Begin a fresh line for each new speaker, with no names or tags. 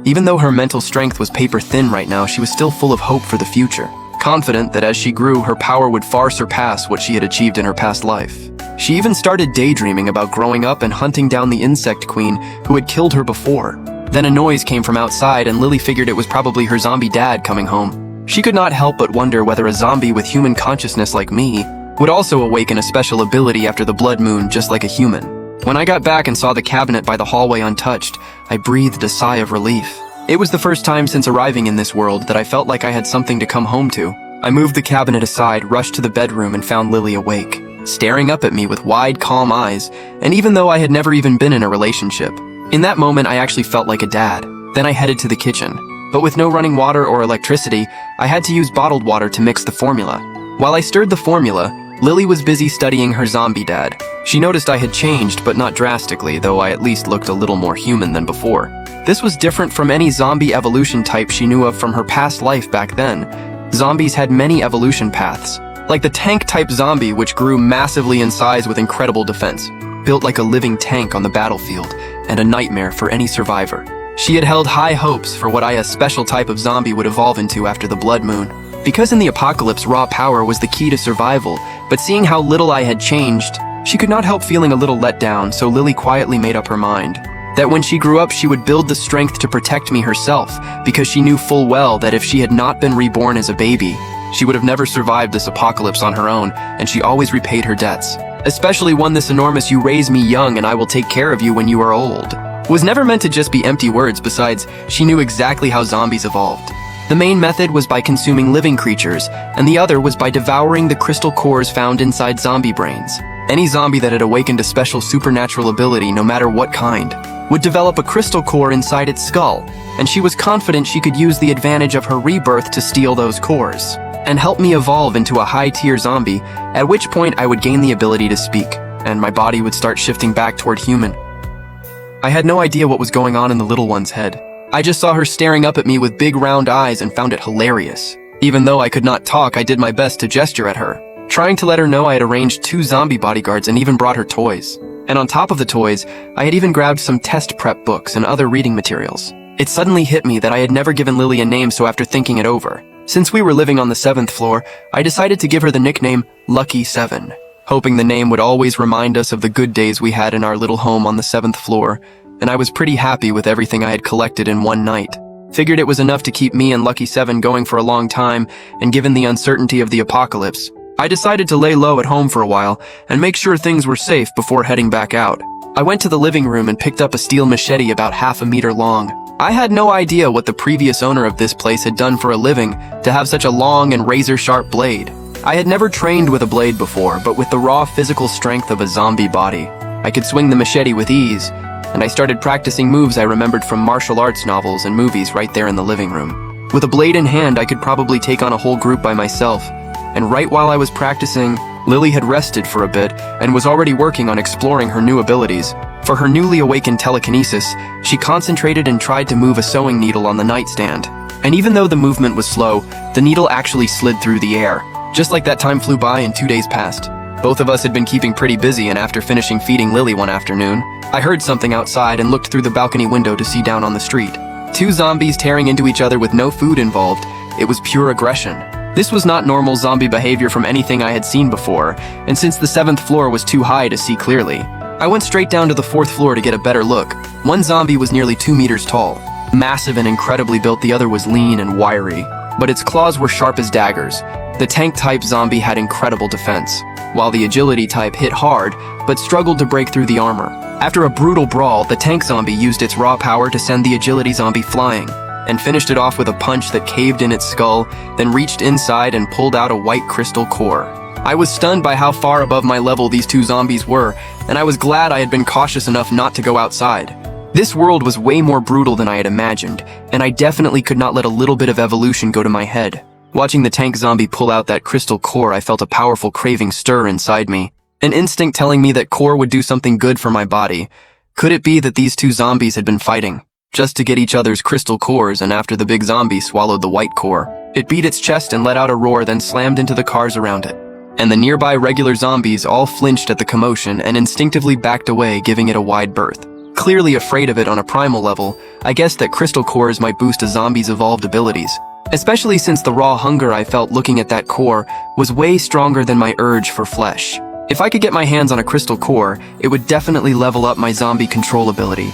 Even though her mental strength was paper thin right now, she was still full of hope for the future, confident that as she grew, her power would far surpass what she had achieved in her past life. She even started daydreaming about growing up and hunting down the insect queen who had killed her before. Then a noise came from outside and Lily figured it was probably her zombie dad coming home. She could not help but wonder whether a zombie with human consciousness like me would also awaken a special ability after the blood moon just like a human. When I got back and saw the cabinet by the hallway untouched, I breathed a sigh of relief. It was the first time since arriving in this world that I felt like I had something to come home to. I moved the cabinet aside, rushed to the bedroom, and found Lily awake, staring up at me with wide, calm eyes, and even though I had never even been in a relationship. In that moment, I actually felt like a dad. Then I headed to the kitchen. But with no running water or electricity, I had to use bottled water to mix the formula. While I stirred the formula, Lily was busy studying her zombie dad. She noticed I had changed, but not drastically, though I at least looked a little more human than before. This was different from any zombie evolution type she knew of from her past life back then. Zombies had many evolution paths, like the tank-type zombie, which grew massively in size with incredible defense, built like a living tank on the battlefield, and a nightmare for any survivor. She had held high hopes for what a special type of zombie would evolve into after the blood moon. Because in the apocalypse, raw power was the key to survival, but seeing how little I had changed, she could not help feeling a little let down, so Lily quietly made up her mind that when she grew up, she would build the strength to protect me herself, because she knew full well that if she had not been reborn as a baby, she would have never survived this apocalypse on her own, and she always repaid her debts. Especially one this enormous "you raise me young and I will take care of you when you are old" was never meant to just be empty words. Besides, she knew exactly how zombies evolved. The main method was by consuming living creatures, and the other was by devouring the crystal cores found inside zombie brains. Any zombie that had awakened a special supernatural ability, no matter what kind, would develop a crystal core inside its skull, and she was confident she could use the advantage of her rebirth to steal those cores and help me evolve into a high-tier zombie, at which point I would gain the ability to speak, and my body would start shifting back toward human. I had no idea what was going on in the little one's head. I just saw her staring up at me with big round eyes and found it hilarious. Even though I could not talk, I did my best to gesture at her, trying to let her know I had arranged 2 zombie bodyguards and even brought her toys. And on top of the toys, I had even grabbed some test prep books and other reading materials. It suddenly hit me that I had never given Lily a name, so after thinking it over, since we were living on the 7th floor, I decided to give her the nickname Lucky 7, hoping the name would always remind us of the good days we had in our little home on the 7th floor, and I was pretty happy with everything I had collected in one night. Figured it was enough to keep me and Lucky 7 going for a long time, and given the uncertainty of the apocalypse, I decided to lay low at home for a while and make sure things were safe before heading back out. I went to the living room and picked up a steel machete about half a meter long. I had no idea what the previous owner of this place had done for a living to have such a long and razor-sharp blade. I had never trained with a blade before, but with the raw physical strength of a zombie body, I could swing the machete with ease, and I started practicing moves I remembered from martial arts novels and movies right there in the living room. With a blade in hand, I could probably take on a whole group by myself, and right while I was practicing, Lily had rested for a bit and was already working on exploring her new abilities. For her newly awakened telekinesis, she concentrated and tried to move a sewing needle on the nightstand. And even though the movement was slow, the needle actually slid through the air. Just like that time flew by and 2 days passed. Both of us had been keeping pretty busy, and after finishing feeding Lily one afternoon, I heard something outside and looked through the balcony window to see down on the street. 2 zombies tearing into each other with no food involved. It was pure aggression. This was not normal zombie behavior from anything I had seen before, and since the 7th floor was too high to see clearly, I went straight down to the 4th floor to get a better look. One zombie was nearly 2 meters tall, massive and incredibly built. The other was lean and wiry, but its claws were sharp as daggers. The tank-type zombie had incredible defense, while the agility type hit hard, but struggled to break through the armor. After a brutal brawl, the tank zombie used its raw power to send the agility zombie flying, and finished it off with a punch that caved in its skull, then reached inside and pulled out a white crystal core. I was stunned by how far above my level these 2 zombies were, and I was glad I had been cautious enough not to go outside. This world was way more brutal than I had imagined, and I definitely could not let a little bit of evolution go to my head. Watching the tank zombie pull out that crystal core, I felt a powerful craving stir inside me, an instinct telling me that core would do something good for my body. Could it be that these 2 zombies had been fighting just to get each other's crystal cores, and after the big zombie swallowed the white core, it beat its chest and let out a roar, then slammed into the cars around it? And the nearby regular zombies all flinched at the commotion and instinctively backed away, giving it a wide berth. clearly afraid of it on a primal level, I guessed that crystal cores might boost a zombie's evolved abilities. Especially since the raw hunger I felt looking at that core was way stronger than my urge for flesh. If I could get my hands on a crystal core, it would definitely level up my zombie control ability.